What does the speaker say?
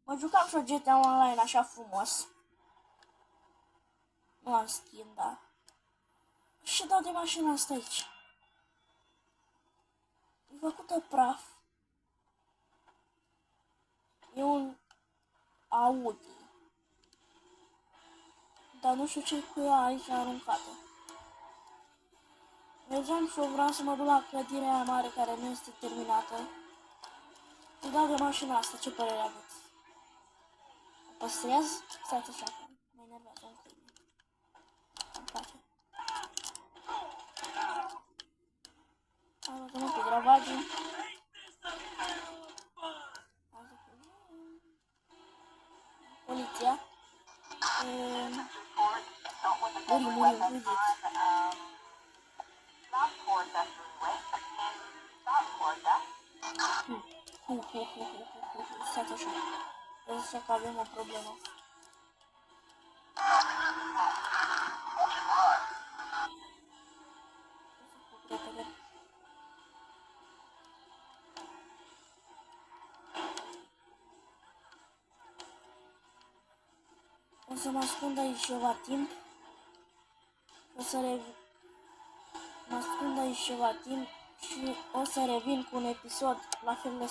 Mă jucam și o GTA Online așa frumos. Nu am skin, da. Și dau de mașina asta aici. E făcută praf. E un Audi. Dar nu știu ce cu ea aici aruncată. Mergeam și eu vreau să mă duc la clădirea aia mare care nu este terminată. Îi dau de mașina asta, ce părere aveți? O păstrez? Stați așa, că mă enervează un câine. Îmi place. Hai, mă pe gravagii. Poliția. Murim, fugiți. Stați așa. Așa că avem o problemă. O să mă ascund aici ceva timp. O să mă ascund aici ceva timp și o să revin cu un episod la fel de